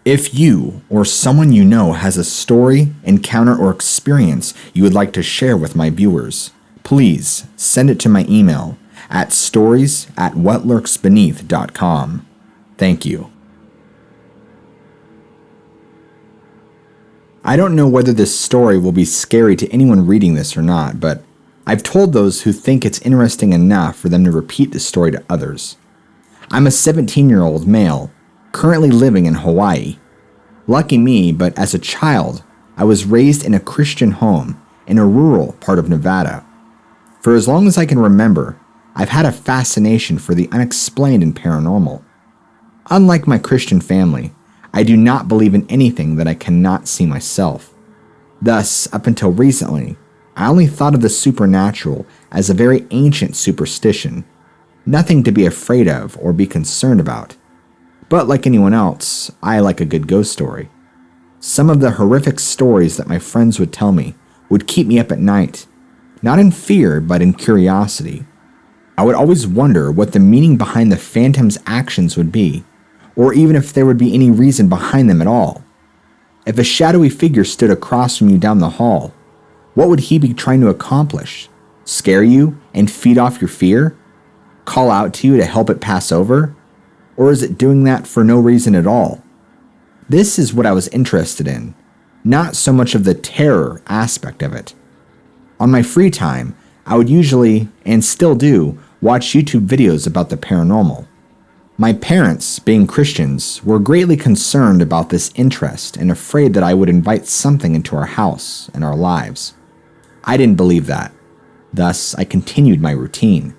If you or someone you know has a story, encounter, or experience you would like to share with my viewers, please send it to my email at stories@whatlurksbeneath.com. Thank you. I don't know whether this story will be scary to anyone reading this or not, but I've told those who think it's interesting enough for them to repeat this story to others. I'm a 17-year-old male, currently living in Hawaii. Lucky me, but as a child, I was raised in a Christian home in a rural part of Nevada. For as long as I can remember, I've had a fascination for the unexplained and paranormal. Unlike my Christian family, I do not believe in anything that I cannot see myself. Thus, up until recently, I only thought of the supernatural as a very ancient superstition, nothing to be afraid of or be concerned about. But like anyone else, I like a good ghost story. Some of the horrific stories that my friends would tell me would keep me up at night, not in fear, but in curiosity. I would always wonder what the meaning behind the phantom's actions would be, or even if there would be any reason behind them at all. If a shadowy figure stood across from you down the hall, what would he be trying to accomplish? Scare you and feed off your fear? Call out to you to help it pass over? Or is it doing that for no reason at all? This is what I was interested in, not so much of the terror aspect of it. On my free time, I would usually, and still do, watch YouTube videos about the paranormal. My parents, being Christians, were greatly concerned about this interest and afraid that I would invite something into our house and our lives. I didn't believe that. Thus, I continued my routine.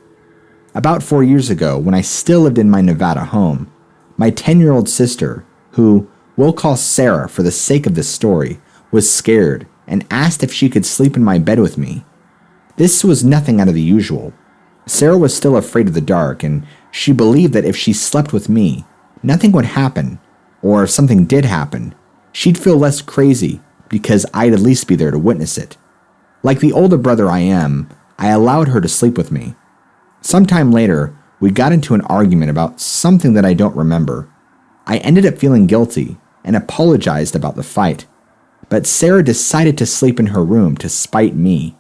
About 4 years ago, when I still lived in my Nevada home, my 10-year-old sister, who we'll call Sarah for the sake of this story, was scared and asked if she could sleep in my bed with me. This was nothing out of the usual. Sarah was still afraid of the dark, and she believed that if she slept with me, nothing would happen, or if something did happen, she'd feel less crazy because I'd at least be there to witness it. Like the older brother I am, I allowed her to sleep with me. Sometime later, we got into an argument about something that I don't remember. I ended up feeling guilty and apologized about the fight, but Sarah decided to sleep in her room to spite me.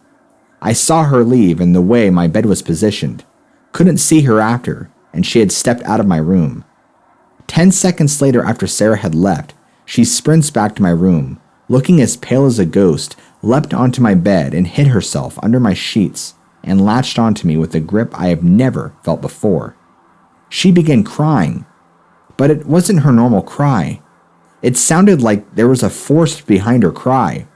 I saw her leave and the way my bed was positioned. Couldn't see her after, and she had stepped out of my room. 10 seconds later after Sarah had left, she sprints back to my room, looking as pale as a ghost, leapt onto my bed and hid herself under my sheets and latched onto me with a grip I have never felt before. She began crying, but it wasn't her normal cry. It sounded like there was a force behind her cry,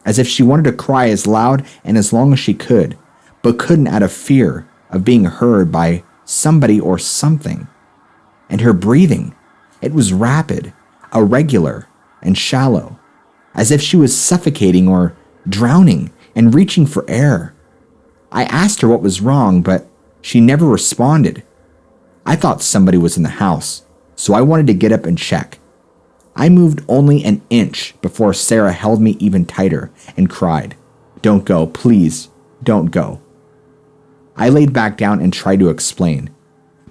as if she wanted to cry as loud and as long as she could, but couldn't out of fear of being heard by somebody or something. And her breathing, it was rapid, irregular, and shallow, as if she was suffocating or drowning and reaching for air. I asked her what was wrong, but she never responded. I thought somebody was in the house, so I wanted to get up and check. I moved only an inch before Sarah held me even tighter and cried, "Don't go, please, don't go." I laid back down and tried to explain,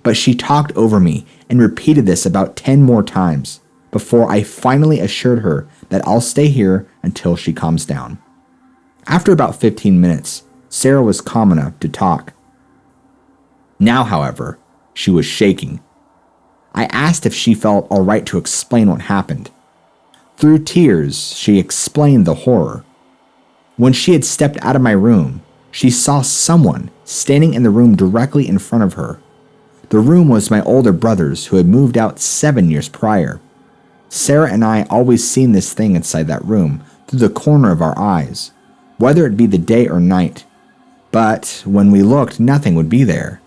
but she talked over me and repeated this about 10 more times before I finally assured her that I'll stay here until she calms down. After about 15 minutes, Sarah was calm enough to talk. Now, however, she was shaking. I asked if she felt all right to explain what happened. Through tears, she explained the horror. When she had stepped out of my room, she saw someone standing in the room directly in front of her. The room was my older brother's, who had moved out 7 years prior. Sarah and I always seen this thing inside that room through the corner of our eyes, whether it be the day or night. But when we looked, nothing would be there.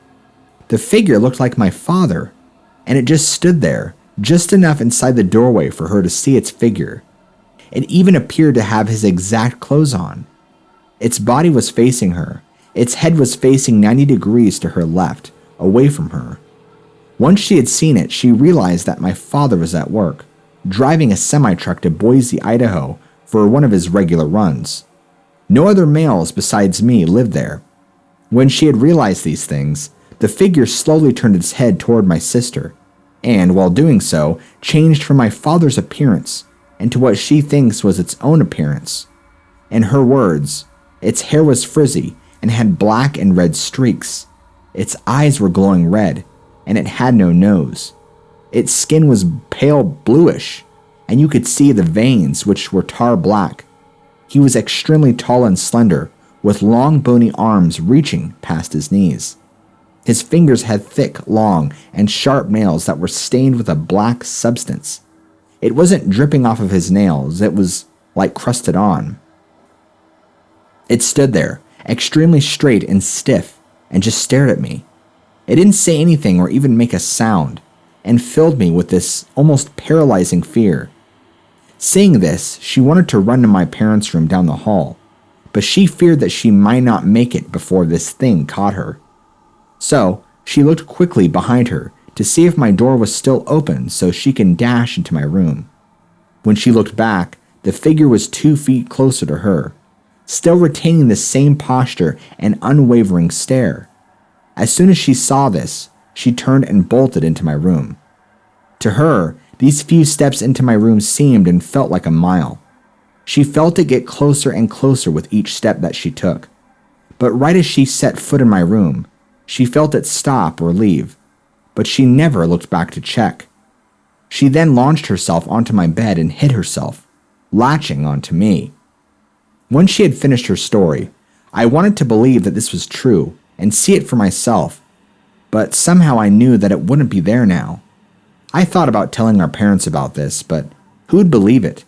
The figure looked like my father, and it just stood there, just enough inside the doorway for her to see its figure. It even appeared to have his exact clothes on. Its body was facing her. Its head was facing 90 degrees to her left, away from her. Once she had seen it, she realized that my father was at work, driving a semi-truck to Boise, Idaho for one of his regular runs. No other males besides me lived there. When she had realized these things, the figure slowly turned its head toward my sister. and while doing so, changed from my father's appearance into what she thinks was its own appearance. In her words, its hair was frizzy and had black and red streaks. Its eyes were glowing red, and it had no nose. Its skin was pale bluish, and you could see the veins, which were tar black. He was extremely tall and slender, with long bony arms reaching past his knees. His fingers had thick, long, and sharp nails that were stained with a black substance. It wasn't dripping off of his nails, it was like crusted on. It stood there, extremely straight and stiff, and just stared at me. It didn't say anything or even make a sound, and filled me with this almost paralyzing fear. Seeing this, she wanted to run to my parents' room down the hall, but she feared that she might not make it before this thing caught her. So, she looked quickly behind her to see if my door was still open so she can dash into my room. When she looked back, the figure was 2 feet closer to her, still retaining the same posture and unwavering stare. As soon as she saw this, she turned and bolted into my room. To her, these few steps into my room seemed and felt like a mile. She felt it get closer and closer with each step that she took. But right as she set foot in my room, she felt it stop or leave, but she never looked back to check. She then launched herself onto my bed and hid herself, latching onto me. Once she had finished her story, I wanted to believe that this was true and see it for myself, but somehow I knew that it wouldn't be there now. I thought about telling our parents about this, but who'd believe it?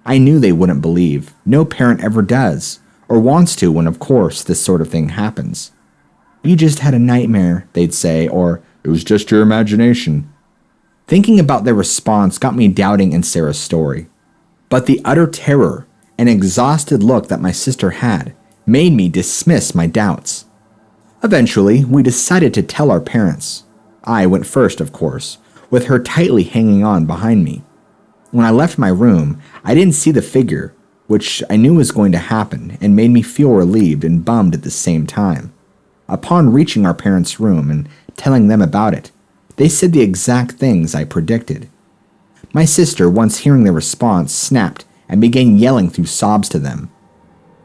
I knew they wouldn't believe. No parent ever does, or wants to when, of course, this sort of thing happens. You just had a nightmare, they'd say, or it was just your imagination. Thinking about their response got me doubting in Sarah's story. But the utter terror and exhausted look that my sister had made me dismiss my doubts. Eventually, we decided to tell our parents. I went first, of course, with her tightly hanging on behind me. When I left my room, I didn't see the figure, which I knew was going to happen and made me feel relieved and bummed at the same time. Upon reaching our parents' room and telling them about it, they said the exact things I predicted. My sister, once hearing their response, snapped and began yelling through sobs to them.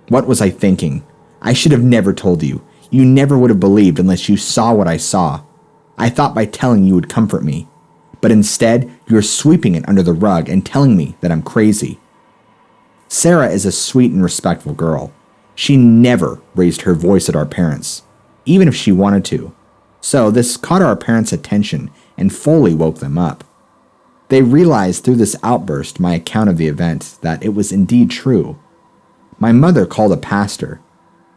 What was I thinking? I should have never told you. You never would have believed unless you saw what I saw. I thought by telling you would comfort me. But instead, you're sweeping it under the rug and telling me that I'm crazy. Sarah is a sweet and respectful girl. She never raised her voice at our parents, even if she wanted to. So this caught our parents' attention and fully woke them up. They realized through this outburst, my account of the event, that it was indeed true. My mother called a pastor.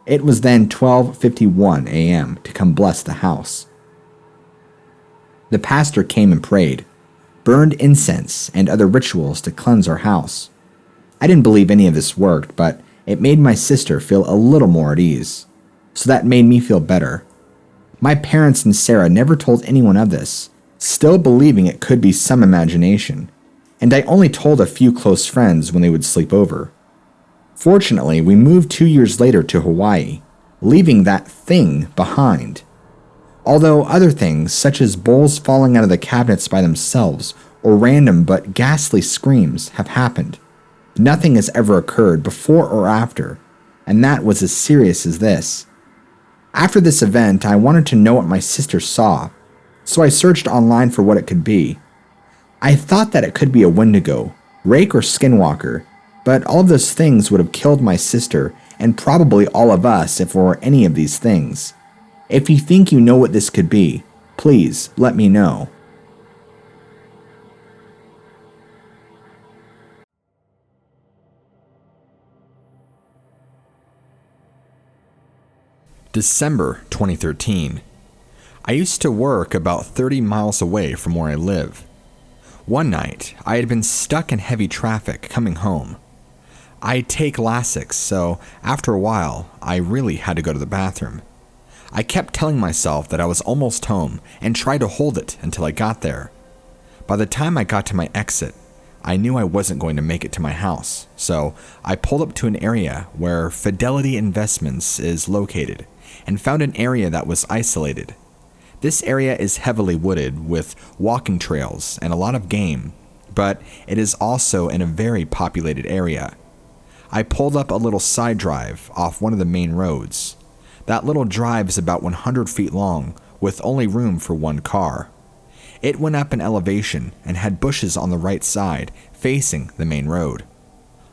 It was then 12:51 a.m. to come bless the house. The pastor came and prayed, burned incense and other rituals to cleanse our house. I didn't believe any of this worked, but it made my sister feel a little more at ease, so that made me feel better. My parents and Sarah never told anyone of this, still believing it could be some imagination, and I only told a few close friends when they would sleep over. Fortunately, we moved 2 years later to Hawaii, leaving that thing behind. Although other things, such as bowls falling out of the cabinets by themselves or random but ghastly screams, have happened, nothing has ever occurred before or after, and that was as serious as this. After this event, I wanted to know what my sister saw, so I searched online for what it could be. I thought that it could be a Wendigo, Rake, or Skinwalker, but all of those things would have killed my sister and probably all of us if it were any of these things. If you think you know what this could be, please let me know. December 2013. I used to work about 30 miles away from where I live. One night, I had been stuck in heavy traffic coming home. I take Lasix, so after a while, I really had to go to the bathroom. I kept telling myself that I was almost home and tried to hold it until I got there. By the time I got to my exit, I knew I wasn't going to make it to my house, so I pulled up to an area where Fidelity Investments is located and found an area that was isolated. This area is heavily wooded with walking trails and a lot of game, but it is also in a very populated area. I pulled up a little side drive off one of the main roads. That little drive is about 100 feet long with only room for one car. It went up in elevation and had bushes on the right side facing the main road.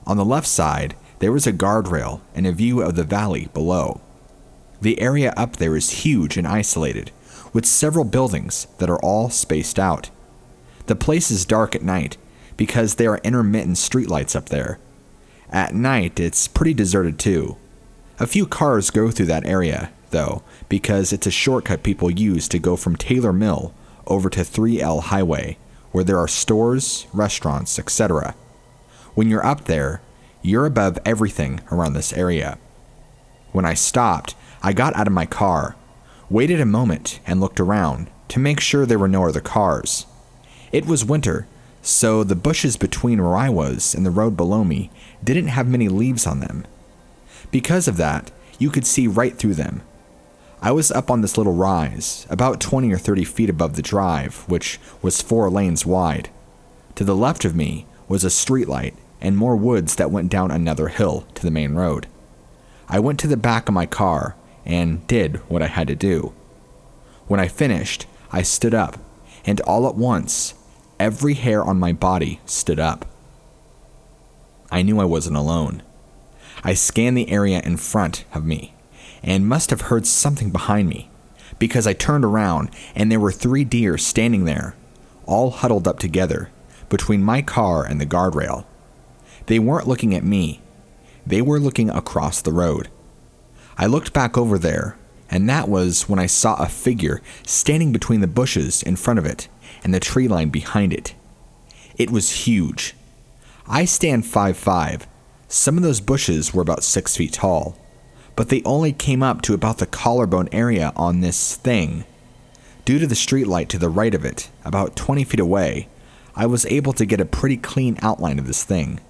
On the left side, there was a guardrail and a view of the valley below. The area up there is huge and isolated, with several buildings that are all spaced out. The place is dark at night because there are intermittent streetlights up there. At night, it's pretty deserted too. A few cars go through that area, though, because it's a shortcut people use to go from Taylor Mill over to 3L Highway, where there are stores, restaurants, etc. When you're up there, you're above everything around this area. When I stopped, I got out of my car, waited a moment, and looked around to make sure there were no other cars. It was winter, so the bushes between where I was and the road below me didn't have many leaves on them. Because of that, you could see right through them. I was up on this little rise, about 20 or 30 feet above the drive, which was 4 lanes wide. To the left of me was a streetlight and more woods that went down another hill to the main road. I went to the back of my car and did what I had to do. When I finished, I stood up, and all at once, every hair on my body stood up. I knew I wasn't alone. I scanned the area in front of me, and must have heard something behind me, because I turned around and there were 3 deer standing there, all huddled up together, between my car and the guardrail. They weren't looking at me. They were looking across the road. I looked back over there, and that was when I saw a figure standing between the bushes in front of it and the tree line behind it. It was huge. I stand 5'5". Some of those bushes were about 6 feet tall, but they only came up to about the collarbone area on this thing. Due to the streetlight to the right of it, about 20 feet away, I was able to get a pretty clean outline of this thing.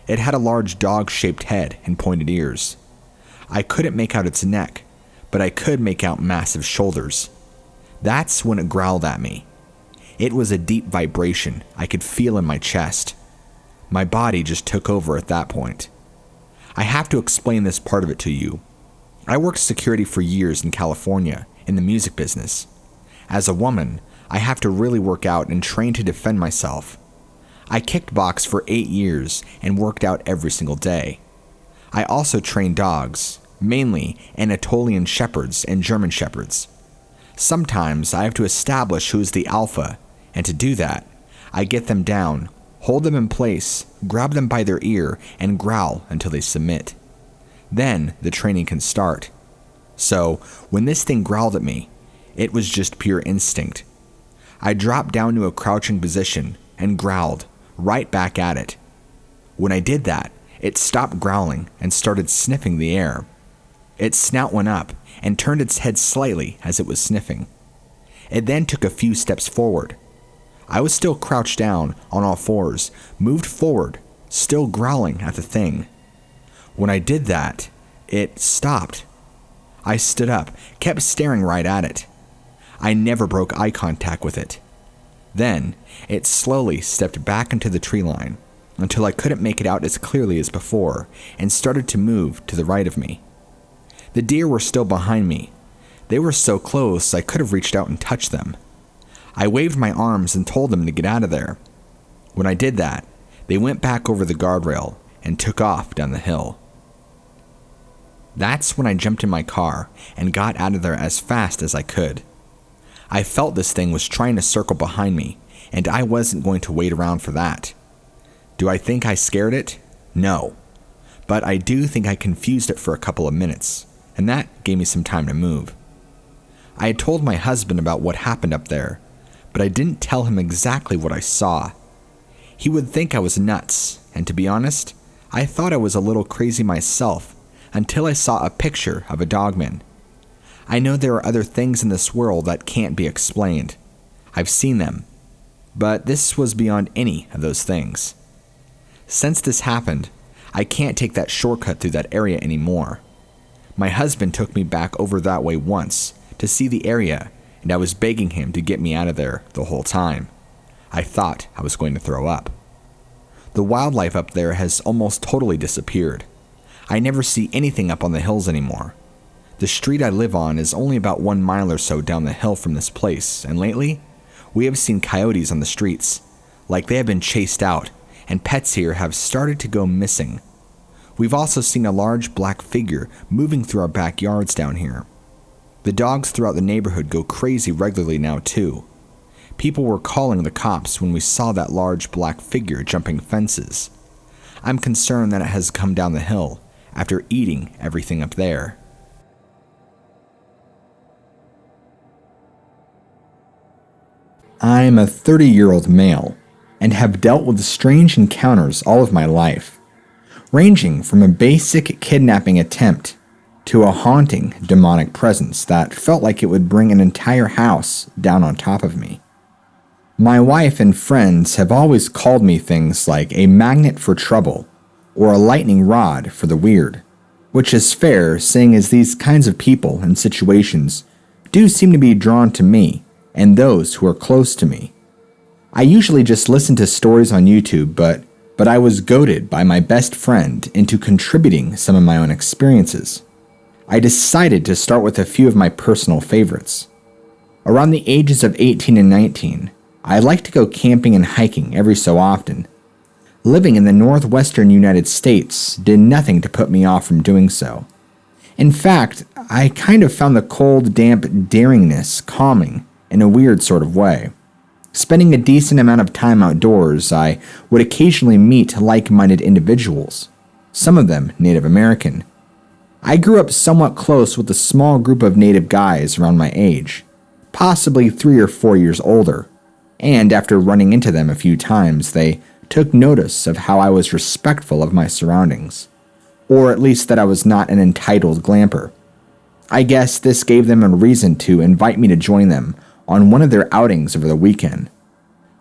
It had a large dog-shaped head and pointed ears. I couldn't make out its neck, but I could make out massive shoulders. That's when it growled at me. It was a deep vibration I could feel in my chest. My body just took over at that point. I have to explain this part of it to you. I worked security for years in California in the music business. As a woman, I have to really work out and train to defend myself. I kickboxed for 8 years and worked out every single day. I also trained dogs, mainly Anatolian Shepherds and German Shepherds. Sometimes I have to establish who is the alpha, and to do that, I get them down, hold them in place, grab them by their ear, and growl until they submit. Then the training can start. So, when this thing growled at me, it was just pure instinct. I dropped down to a crouching position and growled right back at it. When I did that, it stopped growling and started sniffing the air. Its snout went up and turned its head slightly as it was sniffing. It then took a few steps forward. I was still crouched down on all fours, moved forward, still growling at the thing. When I did that, it stopped. I stood up, kept staring right at it. I never broke eye contact with it. Then, it slowly stepped back into the tree line until I couldn't make it out as clearly as before and started to move to the right of me. The deer were still behind me. They were so close I could have reached out and touched them. I waved my arms and told them to get out of there. When I did that, they went back over the guardrail and took off down the hill. That's when I jumped in my car and got out of there as fast as I could. I felt this thing was trying to circle behind me, and I wasn't going to wait around for that. Do I think I scared it? No. But I do think I confused it for a couple of minutes, and that gave me some time to move. I had told my husband about what happened up there, but I didn't tell him exactly what I saw. He would think I was nuts, and to be honest, I thought I was a little crazy myself until I saw a picture of a DOGMAN. I know there are other things in this world that can't be explained. I've seen them, but this was beyond any of those things. Since this happened, I can't take that shortcut through that area anymore. My husband took me back over that way once to see the area, and I was begging him to get me out of there the whole time. I thought I was going to throw up. The wildlife up there has almost totally disappeared. I never see anything up on the hills anymore. The street I live on is only about 1 mile or so down the hill from this place, and lately, we have seen coyotes on the streets, like they have been chased out, and pets here have started to go missing. We've also seen a large black figure moving through our backyards down here. The dogs throughout the neighborhood go crazy regularly now too. People were calling the cops when we saw that large black figure jumping fences. I'm concerned that it has come down the hill after eating everything up there. I'm a 30-year-old male and have dealt with strange encounters all of my life, ranging from a basic kidnapping attempt to a haunting demonic presence that felt like it would bring an entire house down on top of me. My wife and friends have always called me things like a magnet for trouble or a lightning rod for the weird, which is fair seeing as these kinds of people and situations do seem to be drawn to me and those who are close to me. I usually just listen to stories on YouTube, but I was goaded by my best friend into contributing some of my own experiences. I decided to start with a few of my personal favorites. Around the ages of 18 and 19, I like to go camping and hiking every so often. Living in the northwestern United States did nothing to put me off from doing so. In fact, I kind of found the cold, damp daringness calming in a weird sort of way. Spending a decent amount of time outdoors, I would occasionally meet like-minded individuals, some of them Native American. I grew up somewhat close with a small group of Native guys around my age, possibly 3 or 4 years older, and after running into them a few times, they took notice of how I was respectful of my surroundings, or at least that I was not an entitled glamper. I guess this gave them a reason to invite me to join them on one of their outings over the weekend.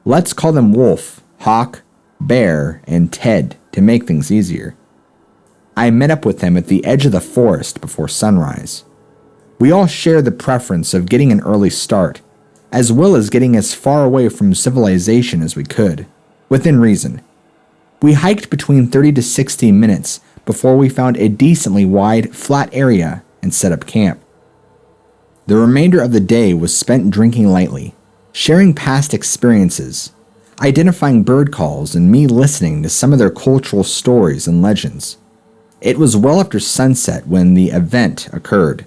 Let's call them Wolf, Hawk, Bear, and Ted to make things easier. I met up with them at the edge of the forest before sunrise. We all shared the preference of getting an early start, as well as getting as far away from civilization as we could, within reason. We hiked between 30 to 60 minutes before we found a decently wide, flat area and set up camp. The remainder of the day was spent drinking lightly, sharing past experiences, identifying bird calls, and me listening to some of their cultural stories and legends. It was well after sunset when the event occurred.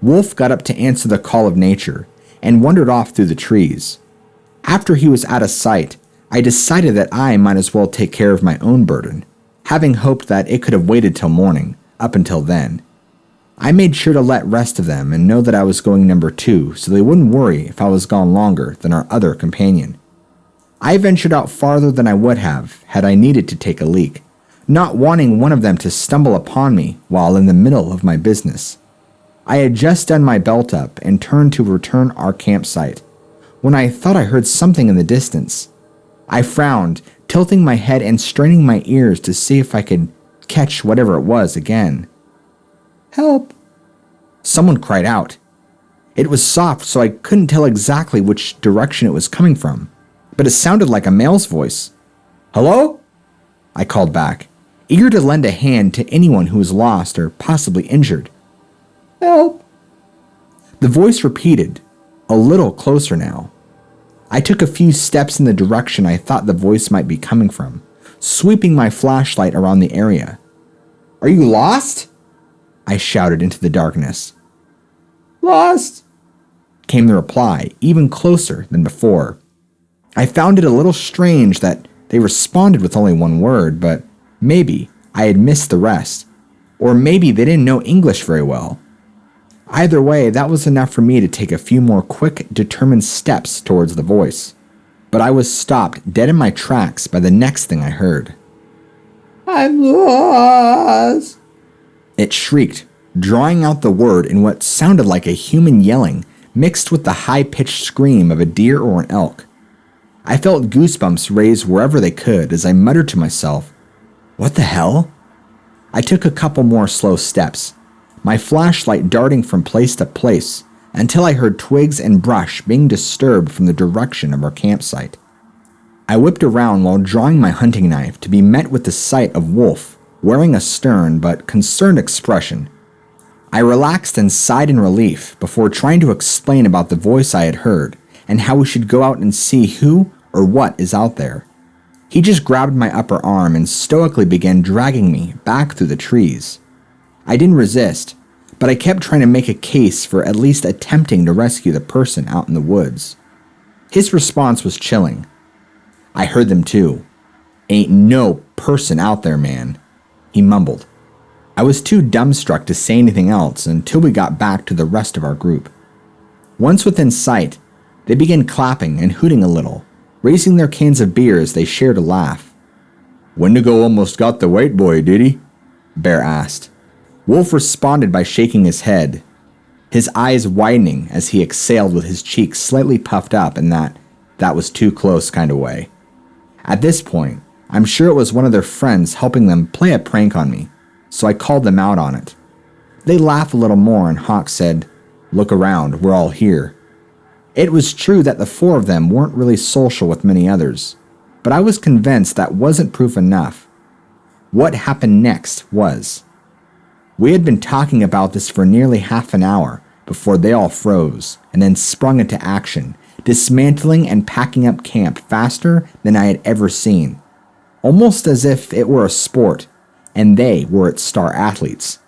Wolf got up to answer the call of nature and wandered off through the trees. After he was out of sight, I decided that I might as well take care of my own burden, having hoped that it could have waited till morning. Up until then, I made sure to let rest of them and know that I was going number 2 so they wouldn't worry if I was gone longer than our other companion. I ventured out farther than I would have had I needed to take a leak, not wanting one of them to stumble upon me while in the middle of my business. I had just done my belt up and turned to return our campsite when I thought I heard something in the distance. I frowned, tilting my head and straining my ears to see if I could catch whatever it was again. "Help!" Someone cried out. It was soft, so I couldn't tell exactly which direction it was coming from, but it sounded like a male's voice. "Hello?" I called back, eager to lend a hand to anyone who was lost or possibly injured. "Help!" The voice repeated, a little closer now. I took a few steps in the direction I thought the voice might be coming from, sweeping my flashlight around the area. "Are you lost?" I shouted into the darkness. "Lost," came the reply, even closer than before. I found it a little strange that they responded with only one word, but maybe I had missed the rest, or maybe they didn't know English very well. Either way, that was enough for me to take a few more quick, determined steps towards the voice, but I was stopped dead in my tracks by the next thing I heard. "I'm lost," it shrieked, drawing out the word in what sounded like a human yelling mixed with the high-pitched scream of a deer or an elk. I felt goosebumps raise wherever they could as I muttered to myself, "What the hell?" I took a couple more slow steps, my flashlight darting from place to place, until I heard twigs and brush being disturbed from the direction of our campsite. I whipped around while drawing my hunting knife to be met with the sight of Wolf wearing a stern but concerned expression. I relaxed and sighed in relief before trying to explain about the voice I had heard and how we should go out and see who or what is out there. He just grabbed my upper arm and stoically began dragging me back through the trees. I didn't resist, but I kept trying to make a case for at least attempting to rescue the person out in the woods. His response was chilling. I heard them too. Ain't no person out there, man, he mumbled. I was too dumbstruck to say anything else until we got back to the rest of our group. Once within sight, they began clapping and hooting a little, raising their cans of beer as they shared a laugh. "Wendigo almost got the white boy, did he?" Bear asked. Wolf responded by shaking his head, his eyes widening as he exhaled with his cheeks slightly puffed up in that was too close kind of way. At this point, I'm sure it was one of their friends helping them play a prank on me, so I called them out on it. They laughed a little more and Hawk said, "Look around, we're all here." It was true that the four of them weren't really social with many others, but I was convinced that wasn't proof enough. What happened next was. We had been talking about this for nearly half an hour before they all froze and then sprung into action, dismantling and packing up camp faster than I had ever seen, almost as if it were a sport and they were its star athletes.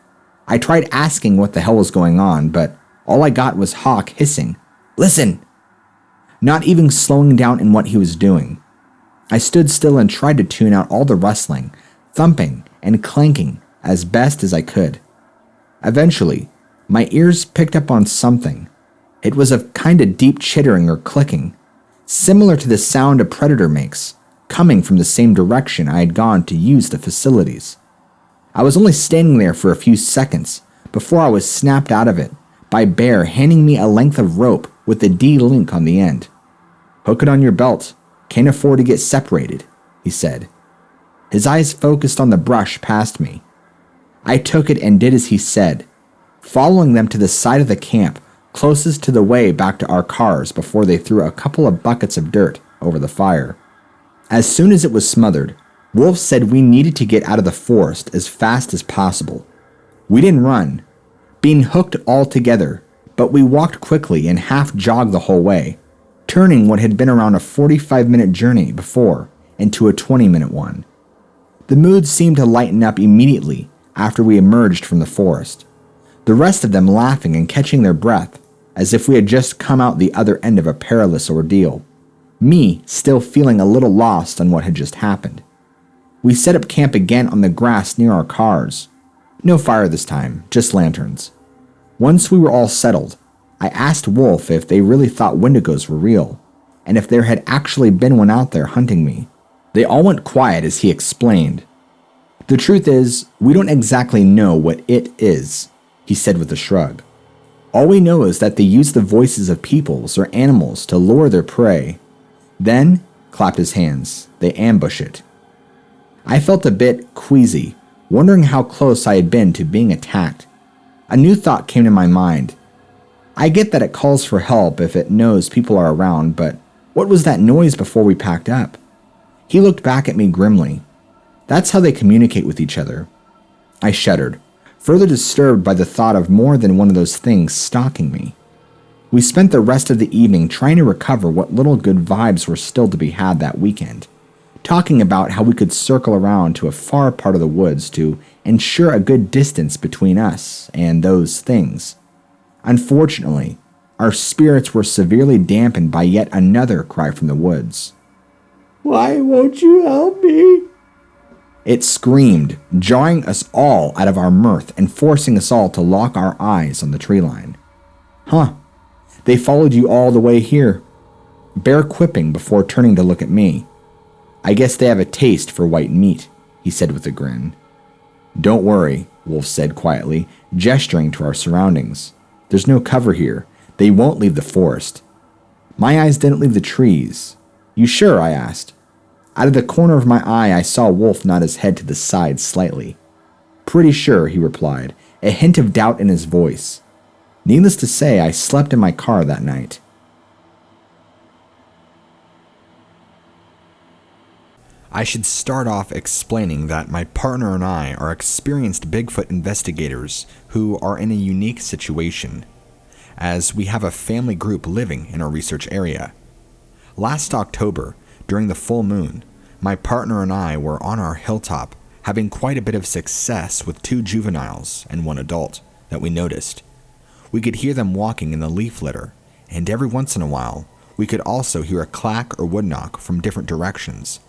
I tried asking what the hell was going on, but all I got was Hawk hissing, "Listen!" Not even slowing down in what he was doing. I stood still and tried to tune out all the rustling, thumping, and clanking as best as I could. Eventually, my ears picked up on something. It was a kind of deep chittering or clicking, similar to the sound a predator makes, coming from the same direction I had gone to use the facilities. I was only standing there for a few seconds before I was snapped out of it by Bear handing me a length of rope with the D-link on the end. "Hook it on your belt. Can't afford to get separated," he said. His eyes focused on the brush past me. I took it and did as he said, following them to the side of the camp closest to the way back to our cars before they threw a couple of buckets of dirt over the fire. As soon as it was smothered, Wolf said we needed to get out of the forest as fast as possible. We didn't run, being hooked all together, but we walked quickly and half-jogged the whole way, turning what had been around a 45-minute journey before into a 20-minute one. The mood seemed to lighten up immediately after we emerged from the forest, the rest of them laughing and catching their breath as if we had just come out the other end of a perilous ordeal, me still feeling a little lost on what had just happened. We set up camp again on the grass near our cars. No fire this time, just lanterns. Once we were all settled, I asked Wolf if they really thought Wendigos were real, and if there had actually been one out there hunting me. They all went quiet as he explained. "The truth is, we don't exactly know what it is," he said with a shrug. "All we know is that they use the voices of peoples or animals to lure their prey. Then," clapped his hands, "they ambush it." I felt a bit queasy, wondering how close I had been to being attacked. A new thought came to my mind. I get that it calls for help if it knows people are around, but what was that noise before we packed up? He looked back at me grimly. That's how they communicate with each other. I shuddered, further disturbed by the thought of more than one of those things stalking me. We spent the rest of the evening trying to recover what little good vibes were still to be had that weekend, talking about how we could circle around to a far part of the woods to ensure a good distance between us and those things. Unfortunately, our spirits were severely dampened by yet another cry from the woods. "Why won't you help me?" It screamed, jarring us all out of our mirth and forcing us all to lock our eyes on the tree line. "Huh, they followed you all the way here," Bear quipping before turning to look at me. "I guess they have a taste for white meat," he said with a grin. "Don't worry," Wolf said quietly, gesturing to our surroundings. "There's no cover here. They won't leave the forest." My eyes didn't leave the trees. "You sure?" I asked. Out of the corner of my eye, I saw Wolf nod his head to the side slightly. "Pretty sure," he replied, a hint of doubt in his voice. Needless to say, I slept in my car that night. I should start off explaining that my partner and I are experienced Bigfoot investigators who are in a unique situation, as we have a family group living in our research area. Last October, during the full moon, my partner and I were on our hilltop having quite a bit of success with 2 juveniles and 1 adult that we noticed. We could hear them walking in the leaf litter, and every once in a while, we could also hear a clack or wood knock from different directions.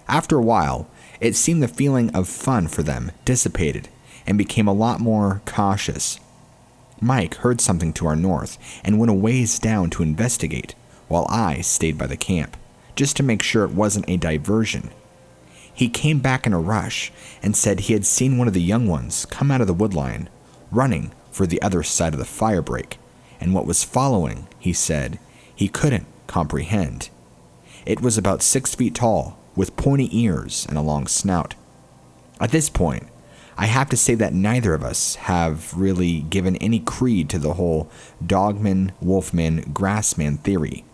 After a while, it seemed the feeling of fun for them dissipated and became a lot more cautious. Mike heard something to our north and went a ways down to investigate, while I stayed by the camp, just to make sure it wasn't a diversion. He came back in a rush and said he had seen one of the young ones come out of the woodline, running for the other side of the fire break, and what was following, he said, he couldn't comprehend. It was about 6 feet tall, with pointy ears and a long snout. At this point, I have to say that neither of us have really given any creed to the whole dogman, wolfman, grassman theory.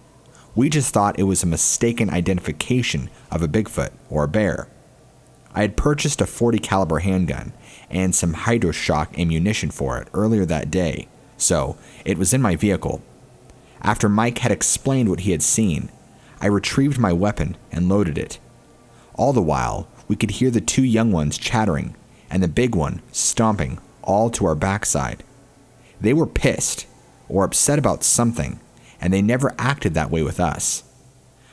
We just thought it was a mistaken identification of a Bigfoot or a bear. I had purchased a .40 caliber handgun and some hydroshock ammunition for it earlier that day, so it was in my vehicle. After Mike had explained what he had seen, I retrieved my weapon and loaded it. All the while, we could hear the 2 young ones chattering and the big one stomping all to our backside. They were pissed or upset about something, and they never acted that way with us.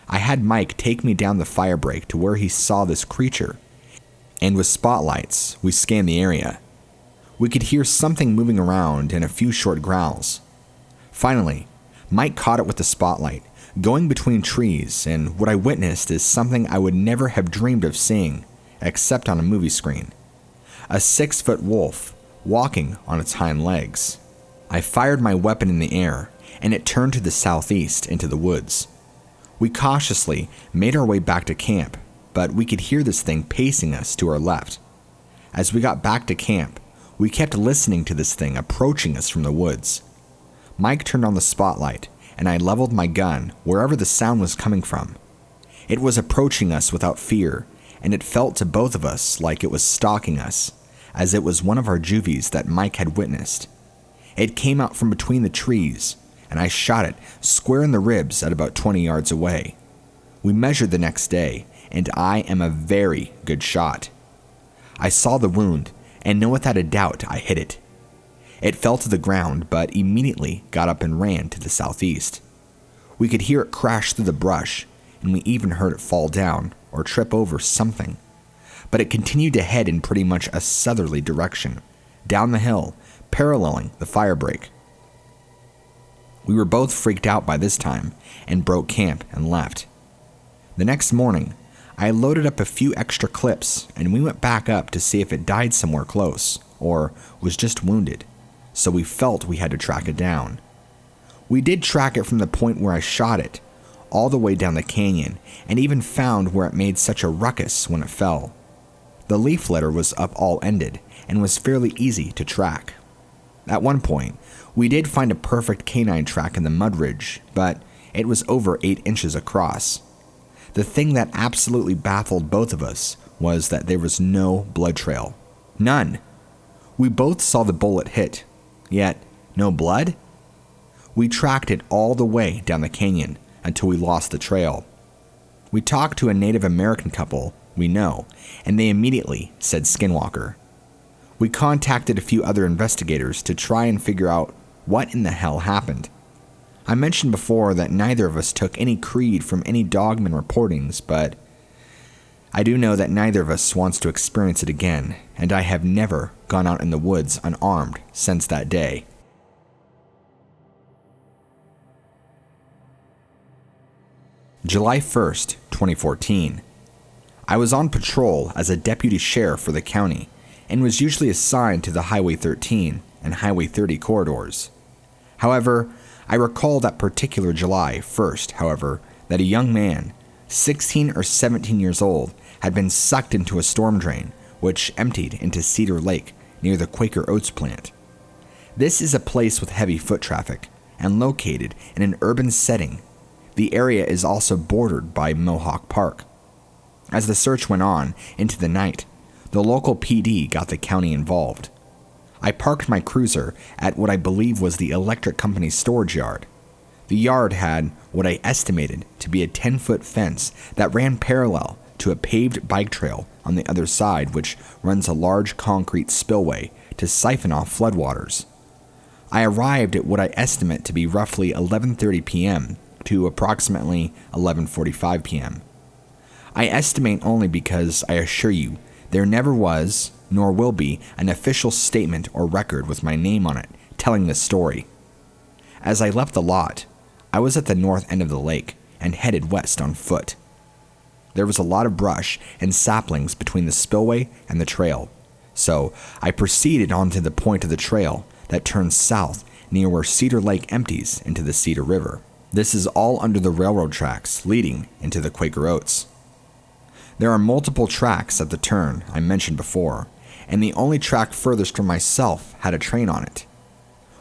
I had Mike take me down the fire break to where he saw this creature, and with spotlights, we scanned the area. We could hear something moving around and a few short growls. Finally, Mike caught it with the spotlight, going between trees, and what I witnessed is something I would never have dreamed of seeing, except on a movie screen. A 6-foot wolf, walking on its hind legs. I fired my weapon in the air, and it turned to the southeast into the woods. We cautiously made our way back to camp, but we could hear this thing pacing us to our left. As we got back to camp, we kept listening to this thing approaching us from the woods. Mike turned on the spotlight, and I leveled my gun wherever the sound was coming from. It was approaching us without fear, and it felt to both of us like it was stalking us, as it was one of our juvies that Mike had witnessed. It came out from between the trees, and I shot it square in the ribs at about 20 yards away. We measured the next day, and I am a very good shot. I saw the wound, and know without a doubt I hit it. It fell to the ground, but immediately got up and ran to the southeast. We could hear it crash through the brush, and we even heard it fall down or trip over something. But it continued to head in pretty much a southerly direction, down the hill, paralleling the fire break. We were both freaked out by this time, and broke camp and left. The next morning, I loaded up a few extra clips, and we went back up to see if it died somewhere close, or was just wounded, so we felt we had to track it down. We did track it from the point where I shot it, all the way down the canyon, and even found where it made such a ruckus when it fell. The leaf litter was up all-ended, and was fairly easy to track. At one point, we did find a perfect canine track in the mud ridge, but it was over 8 inches across. The thing that absolutely baffled both of us was that there was no blood trail. None. We both saw the bullet hit, yet no blood? We tracked it all the way down the canyon until we lost the trail. We talked to a Native American couple we know, and they immediately said Skinwalker. We contacted a few other investigators to try and figure out what in the hell happened. I mentioned before that neither of us took any creed from any DOGMAN reportings, but I do know that neither of us wants to experience it again, and I have never gone out in the woods unarmed since that day. July 1st, 2014. I was on patrol as a deputy sheriff for the county, and was usually assigned to the Highway 13 and Highway 30 corridors. However, I recall that particular July 1st, that a young man, 16 or 17 years old, had been sucked into a storm drain, which emptied into Cedar Lake near the Quaker Oats plant. This is a place with heavy foot traffic and located in an urban setting. The area is also bordered by Mohawk Park. As the search went on into the night, the local PD got the county involved. I parked my cruiser at what I believe was the electric company's storage yard. The yard had what I estimated to be a 10-foot fence that ran parallel to a paved bike trail on the other side, which runs a large concrete spillway to siphon off floodwaters. I arrived at what I estimate to be roughly 11:30 p.m. to approximately 11:45 p.m. I estimate only because I assure you there never was, nor will be, an official statement or record with my name on it telling this story. As I left the lot, I was at the north end of the lake and headed west on foot. There was a lot of brush and saplings between the spillway and the trail, so I proceeded on to the point of the trail that turns south near where Cedar Lake empties into the Cedar River. This is all under the railroad tracks leading into the Quaker Oats. There are multiple tracks at the turn I mentioned before, and the only track furthest from myself had a train on it.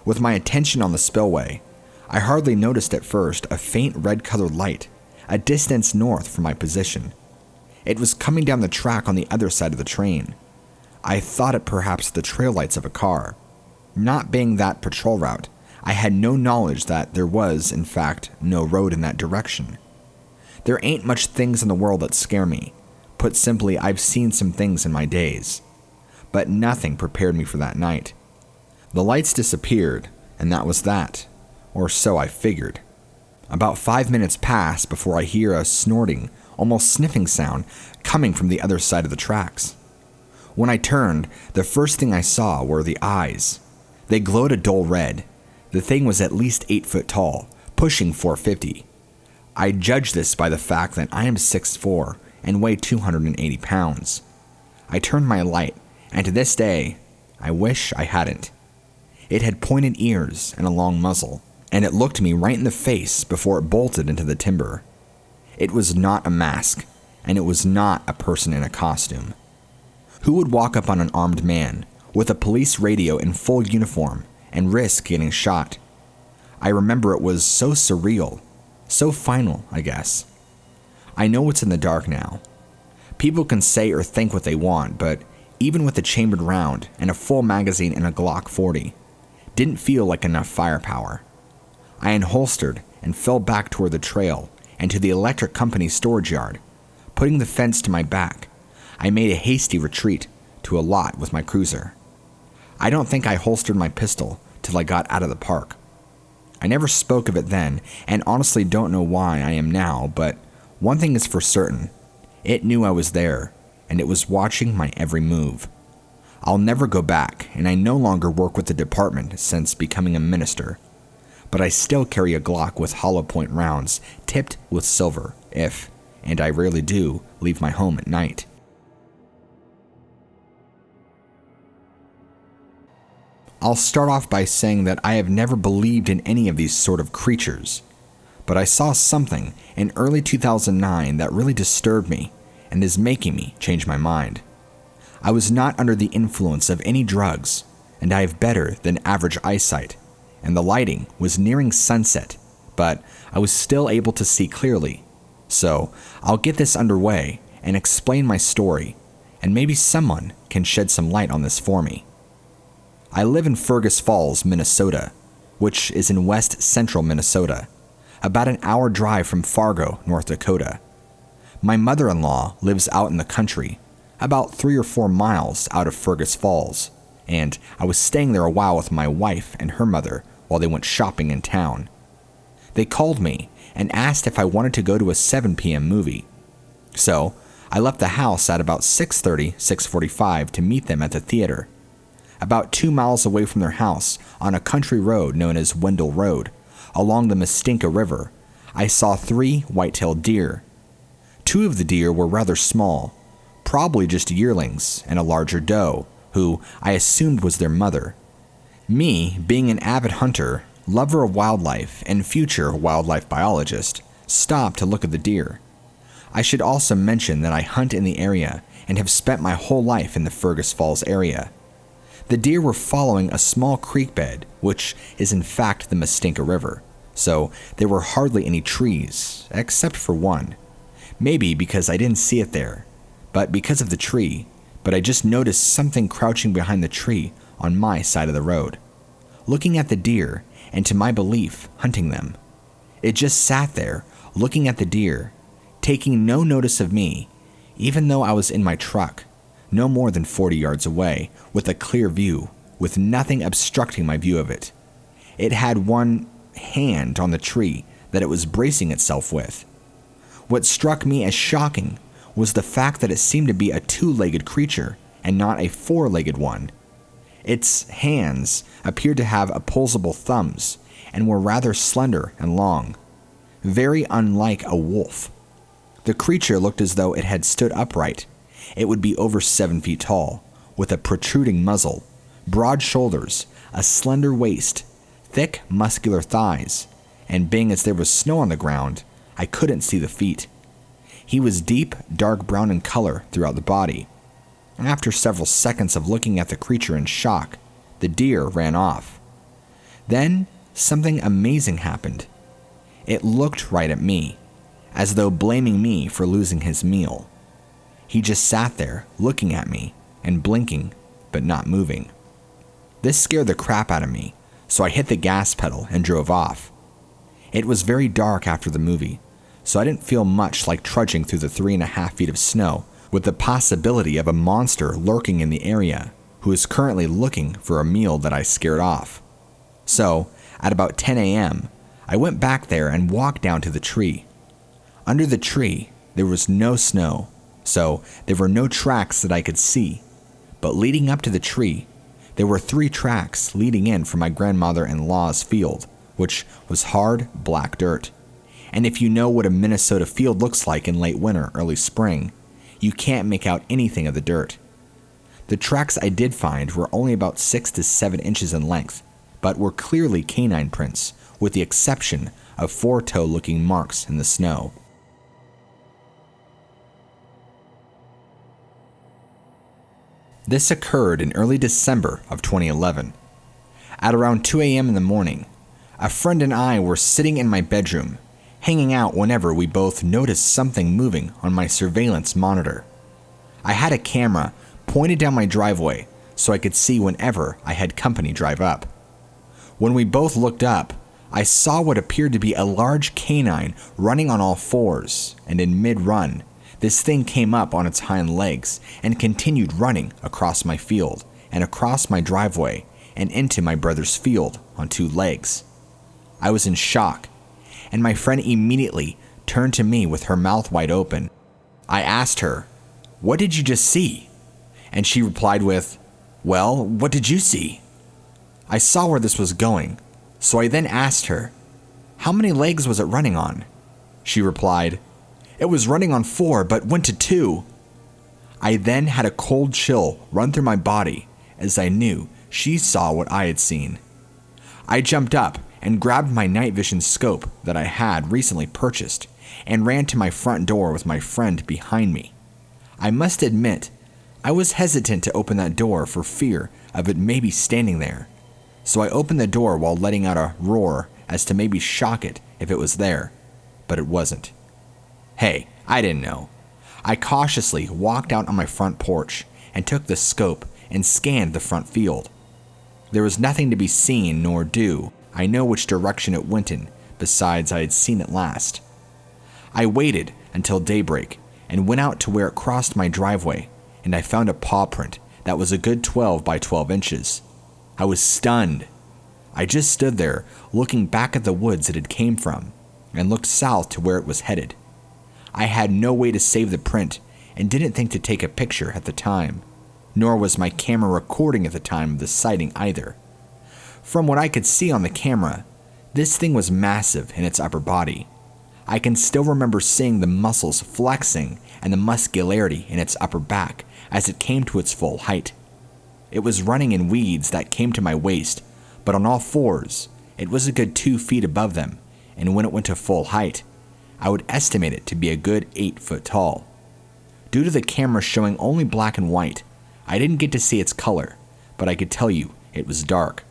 With my attention on the spillway, I hardly noticed at first a faint red-colored light a distance north from my position. It was coming down the track on the other side of the train. I thought it perhaps the trail lights of a car. Not being that patrol route, I had no knowledge that there was, in fact, no road in that direction. There ain't much things in the world that scare me. Put simply, I've seen some things in my days. But nothing prepared me for that night. The lights disappeared, and that was that. Or so I figured. About 5 minutes pass before I hear a snorting, almost sniffing sound coming from the other side of the tracks. When I turned, the first thing I saw were the eyes. They glowed a dull red. The thing was at least 8 foot tall, pushing 450. I judge this by the fact that I am 6'4" and weigh 280 pounds. I turned my light, and to this day, I wish I hadn't. It had pointed ears and a long muzzle, and it looked me right in the face before it bolted into the timber. It was not a mask, and it was not a person in a costume. Who would walk up on an armed man with a police radio in full uniform and risk getting shot? I remember it was so surreal, so final, I guess. I know it's in the dark now. People can say or think what they want, but even with a chambered round and a full magazine in a Glock 40, didn't feel like enough firepower. I unholstered and fell back toward the trail and to the electric company's storage yard. Putting the fence to my back, I made a hasty retreat to a lot with my cruiser. I don't think I holstered my pistol till I got out of the park. I never spoke of it then, and honestly don't know why I am now, but one thing is for certain. It knew I was there, and it was watching my every move. I'll never go back, and I no longer work with the department since becoming a minister. But I still carry a Glock with hollow point rounds tipped with silver if, and I rarely do, leave my home at night. I'll start off by saying that I have never believed in any of these sort of creatures, but I saw something in early 2009 that really disturbed me and is making me change my mind. I was not under the influence of any drugs, and I have better than average eyesight, and the lighting was nearing sunset, but I was still able to see clearly. So I'll get this underway and explain my story, and maybe someone can shed some light on this for me. I live in Fergus Falls, Minnesota, which is in west central Minnesota, about an hour drive from Fargo, North Dakota. My mother-in-law lives out in the country, about 3 or 4 miles out of Fergus Falls, and I was staying there a while with my wife and her mother while they went shopping in town. They called me and asked if I wanted to go to a 7 p.m. movie. So I left the house at about 6:30, 6:45 to meet them at the theater. About 2 miles away from their house, on a country road known as Wendell Road, along the Mustinka River, I saw 3 white-tailed deer. 2 of the deer were rather small, probably just yearlings, and a larger doe, who I assumed was their mother. Me, being an avid hunter, lover of wildlife, and future wildlife biologist, stopped to look at the deer. I should also mention that I hunt in the area and have spent my whole life in the Fergus Falls area. The deer were following a small creek bed, which is in fact the Mustinka River, so there were hardly any trees, except for one. Maybe because I didn't see it there, but because of the tree, but I just noticed something crouching behind the tree on my side of the road, looking at the deer and, to my belief, hunting them. It just sat there, looking at the deer, taking no notice of me, even though I was in my truck, no more than 40 yards away, with a clear view, with nothing obstructing my view of it. It had one hand on the tree that it was bracing itself with. What struck me as shocking was the fact that it seemed to be a two-legged creature and not a four-legged one. Its hands appeared to have opposable thumbs and were rather slender and long, very unlike a wolf. The creature looked as though it had stood upright. It would be over 7 feet tall, with a protruding muzzle, broad shoulders, a slender waist, thick, muscular thighs, and being as there was snow on the ground, I couldn't see the feet. He was deep, dark brown in color throughout the body. After several seconds of looking at the creature in shock, the deer ran off. Then, something amazing happened. It looked right at me, as though blaming me for losing his meal. He just sat there, looking at me, and blinking, but not moving. This scared the crap out of me, so I hit the gas pedal and drove off. It was very dark after the movie, so I didn't feel much like trudging through the 3.5 feet of snow with the possibility of a monster lurking in the area who is currently looking for a meal that I scared off. So, at about 10 a.m., I went back there and walked down to the tree. Under the tree, there was no snow, so there were no tracks that I could see, but leading up to the tree, there were 3 tracks leading in from my grandmother-in-law's field, which was hard, black dirt. And if you know what a Minnesota field looks like in late winter, early spring, you can't make out anything of the dirt. The tracks I did find were only about 6 to 7 inches in length, but were clearly canine prints, with the exception of 4-toe-looking marks in the snow. This occurred in early December of 2011. At around 2 a.m. in the morning, a friend and I were sitting in my bedroom, hanging out whenever we both noticed something moving on my surveillance monitor. I had a camera pointed down my driveway so I could see whenever I had company drive up. When we both looked up, I saw what appeared to be a large canine running on all fours, and in mid-run, this thing came up on its hind legs and continued running across my field and across my driveway and into my brother's field on 2 legs. I was in shock, and my friend immediately turned to me with her mouth wide open. I asked her, "What did you just see?" And she replied with, "Well, what did you see?" I saw where this was going, so I then asked her, "How many legs was it running on?" She replied, "It was running on 4, but went to 2. I then had a cold chill run through my body as I knew she saw what I had seen. I jumped up and grabbed my night vision scope that I had recently purchased and ran to my front door with my friend behind me. I must admit, I was hesitant to open that door for fear of it maybe standing there, so I opened the door while letting out a roar as to maybe shock it if it was there, but it wasn't. Hey, I didn't know. I cautiously walked out on my front porch and took the scope and scanned the front field. There was nothing to be seen nor do I know which direction it went in, besides I had seen it last. I waited until daybreak and went out to where it crossed my driveway, and I found a paw print that was a good 12 by 12 inches. I was stunned. I just stood there looking back at the woods it had came from and looked south to where it was headed. I had no way to save the print and didn't think to take a picture at the time, nor was my camera recording at the time of the sighting either. From what I could see on the camera, this thing was massive in its upper body. I can still remember seeing the muscles flexing and the muscularity in its upper back as it came to its full height. It was running in weeds that came to my waist, but on all fours, it was a good 2 feet above them, and when it went to full height, I would estimate it to be a good 8 foot tall. Due to the camera showing only black and white, I didn't get to see its color, but I could tell you it was dark.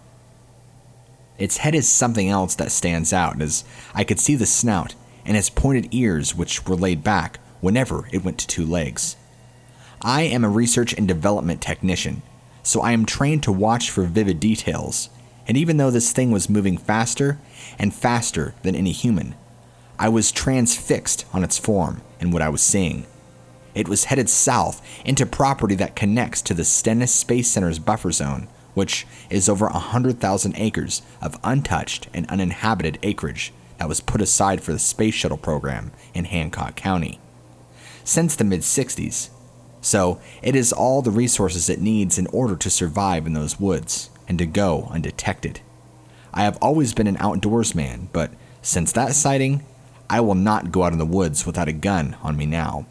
Its head is something else that stands out, as I could see the snout and its pointed ears, which were laid back whenever it went to two legs. I am a research and development technician, so I am trained to watch for vivid details, and even though this thing was moving faster and faster than any human, I was transfixed on its form and what I was seeing. It was headed south into property that connects to the Stennis Space Center's buffer zone, which is over 100,000 acres of untouched and uninhabited acreage that was put aside for the space shuttle program in Hancock County since the mid-60s. So it is all the resources it needs in order to survive in those woods and to go undetected. I have always been an outdoors man, but since that sighting, I will not go out in the woods without a gun on me now.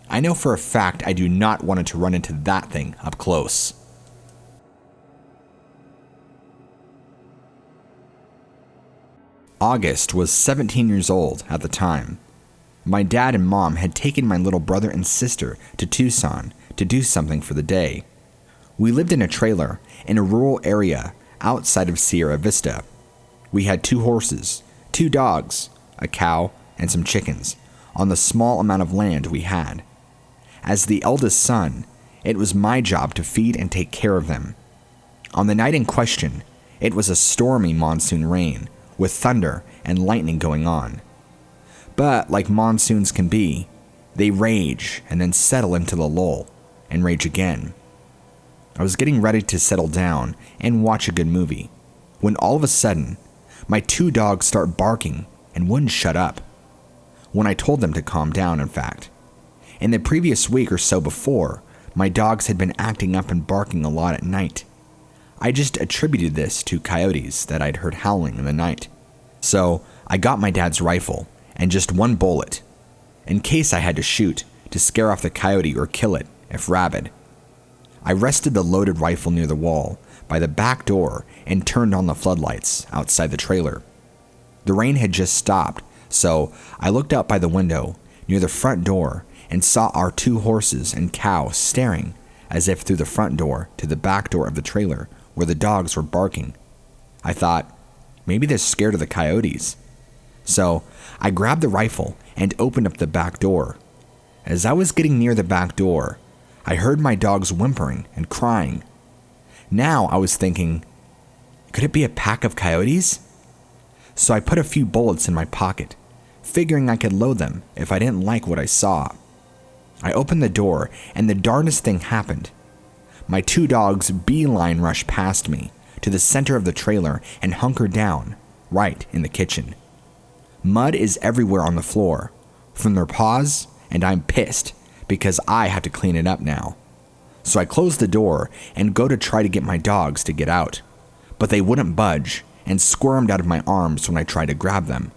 I know for a fact I do not want to run into that thing up close. August was 17 years old at the time. My dad and mom had taken my little brother and sister to Tucson to do something for the day. We lived in a trailer in a rural area outside of Sierra Vista. We had 2 horses, 2 dogs, a cow, and some chickens on the small amount of land we had. As the eldest son, it was my job to feed and take care of them. On the night in question, it was a stormy monsoon rain with thunder and lightning going on. But like monsoons can be, they rage and then settle into the lull and rage again. I was getting ready to settle down and watch a good movie when all of a sudden, my 2 dogs start barking and wouldn't shut up. When I told them to calm down, in fact. In the previous week or so before, my dogs had been acting up and barking a lot at night. I just attributed this to coyotes that I'd heard howling in the night. So I got my dad's rifle and just 1 bullet, in case I had to shoot to scare off the coyote or kill it if rabid. I rested the loaded rifle near the wall by the back door and turned on the floodlights outside the trailer. The rain had just stopped, so I looked out by the window near the front door and saw our 2 horses and cow staring as if through the front door to the back door of the trailer where the dogs were barking. I thought, maybe they're scared of the coyotes. So I grabbed the rifle and opened up the back door. As I was getting near the back door, I heard my dogs whimpering and crying. Now I was thinking, could it be a pack of coyotes? So I put a few bullets in my pocket, figuring I could load them if I didn't like what I saw. I opened the door and the darndest thing happened. My 2 dogs beeline rushed past me to the center of the trailer and hunkered down, right in the kitchen. Mud is everywhere on the floor, from their paws, and I'm pissed because I have to clean it up now. So I closed the door and go to try to get my dogs to get out, but they wouldn't budge and squirmed out of my arms when I tried to grab them.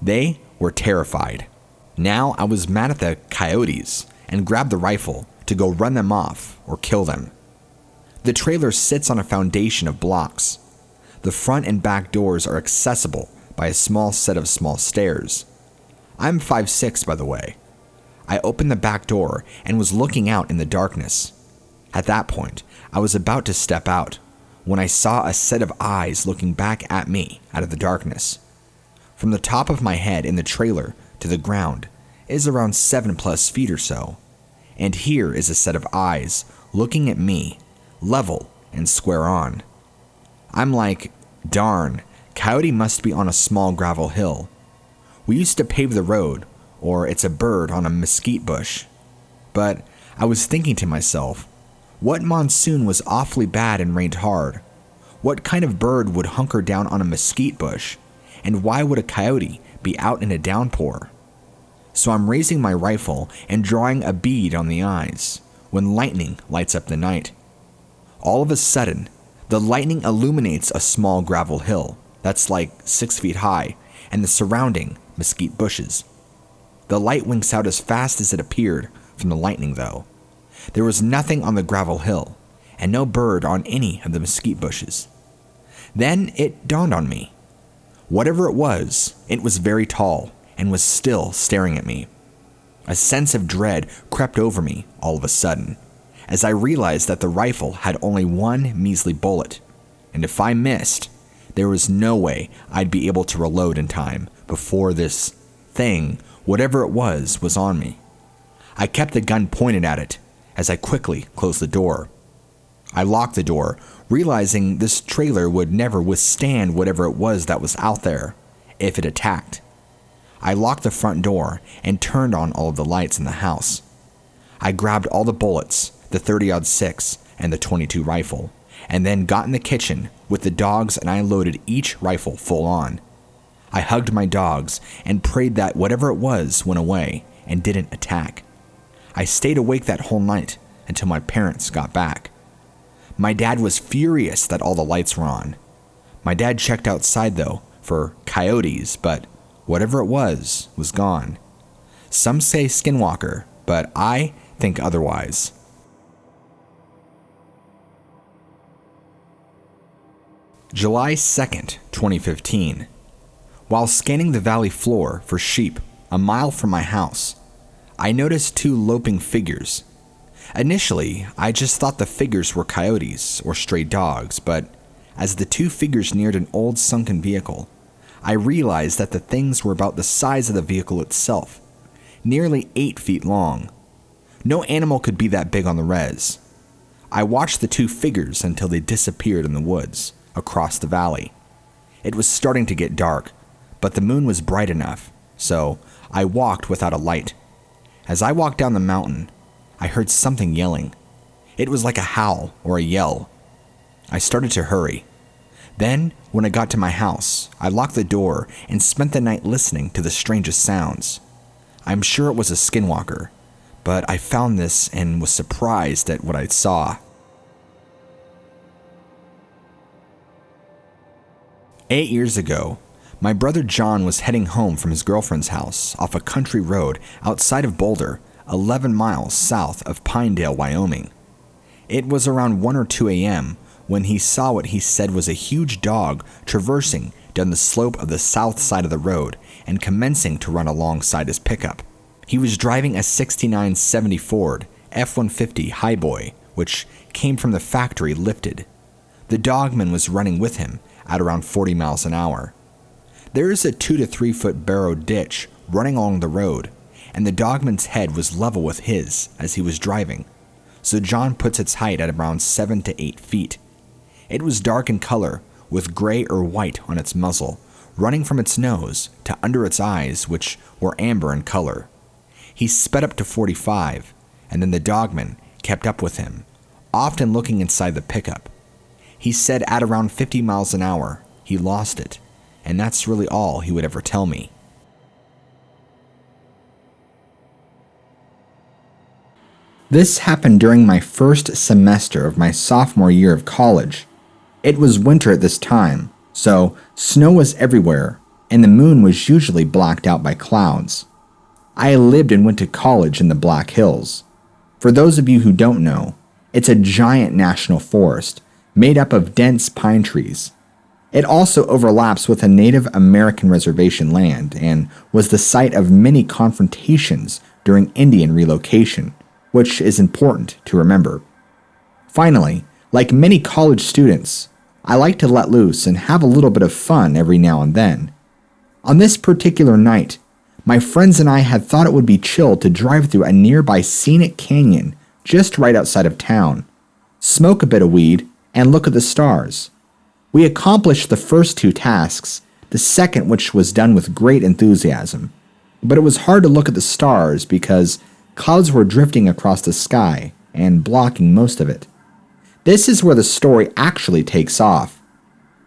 They were terrified. Now I was mad at the coyotes and grabbed the rifle to go run them off or kill them. The trailer sits on a foundation of blocks. The front and back doors are accessible by a small set of small stairs. I'm 5'6", by the way. I opened the back door and was looking out in the darkness. At that point, I was about to step out when I saw a set of eyes looking back at me out of the darkness. From the top of my head in the trailer to the ground is around 7+ feet or so, and here is a set of eyes looking at me, level and square on. I'm like, darn, coyote must be on a small gravel hill. We used to pave the road, or it's a bird on a mesquite bush. But I was thinking to myself, what monsoon was awfully bad and rained hard? What kind of bird would hunker down on a mesquite bush? And why would a coyote be out in a downpour? So I'm raising my rifle and drawing a bead on the eyes when lightning lights up the night. All of a sudden, the lightning illuminates a small gravel hill that's like 6 feet high and the surrounding mesquite bushes. The light winks out as fast as it appeared from the lightning, though. There was nothing on the gravel hill and no bird on any of the mesquite bushes. Then it dawned on me. Whatever it was very tall and was still staring at me. A sense of dread crept over me all of a sudden, as I realized that the rifle had only one measly bullet, and if I missed, there was no way I'd be able to reload in time before this thing, whatever it was on me. I kept the gun pointed at it as I quickly closed the door. I locked the door, realizing this trailer would never withstand whatever it was that was out there if it attacked. I locked the front door and turned on all of the lights in the house. I grabbed all the bullets, the 30-06 and the .22 rifle, and then got in the kitchen with the dogs and I loaded each rifle full on. I hugged my dogs and prayed that whatever it was went away and didn't attack. I stayed awake that whole night until my parents got back. My dad was furious that all the lights were on. My dad checked outside though for coyotes, but whatever it was gone. Some say Skinwalker, but I think otherwise. July 2nd, 2015. While scanning the valley floor for sheep a mile from my house, I noticed two loping figures. Initially, I just thought the figures were coyotes or stray dogs, but as the two figures neared an old sunken vehicle, I realized that the things were about the size of the vehicle itself, nearly 8 feet long. No animal could be that big on the res. I watched the two figures until they disappeared in the woods across the valley. It was starting to get dark, but the moon was bright enough, so I walked without a light. As I walked down the mountain, I heard something yelling. It was like a howl or a yell. I started to hurry. Then, when I got to my house, I locked the door and spent the night listening to the strangest sounds. I'm sure it was a skinwalker, but I found this and was surprised at what I saw. 8 years ago, my brother John was heading home from his girlfriend's house off a country road outside of Boulder, 11 miles south of Pinedale, Wyoming. It was around 1 or 2 a.m. when he saw what he said was a huge dog traversing down the slope of the south side of the road and commencing to run alongside his pickup. He was driving a 6970 Ford F-150 Highboy, which came from the factory lifted. The DOGMAN was running with him at around 40 miles an hour. There is a 2 to 3 foot barrow ditch running along the road, and the DOGMAN's head was level with his as he was driving, so John puts its height at around 7 to 8 feet. It was dark in color, with gray or white on its muzzle, running from its nose to under its eyes, which were amber in color. He sped up to 45, and then the DOGMAN kept up with him, often looking inside the pickup. He said at around 50 miles an hour, he lost it, and that's really all he would ever tell me. This happened during my first semester of my sophomore year of college. It was winter at this time, so snow was everywhere, and the moon was usually blacked out by clouds. I lived and went to college in the Black Hills. For those of you who don't know, it's a giant national forest made up of dense pine trees. It also overlaps with a Native American reservation land and was the site of many confrontations during Indian relocation, which is important to remember. Finally, like many college students, I like to let loose and have a little bit of fun every now and then. On this particular night, my friends and I had thought it would be chill to drive through a nearby scenic canyon just right outside of town, smoke a bit of weed, and look at the stars. We accomplished the first 2 tasks, the second which was done with great enthusiasm, but it was hard to look at the stars because clouds were drifting across the sky and blocking most of it. This is where the story actually takes off.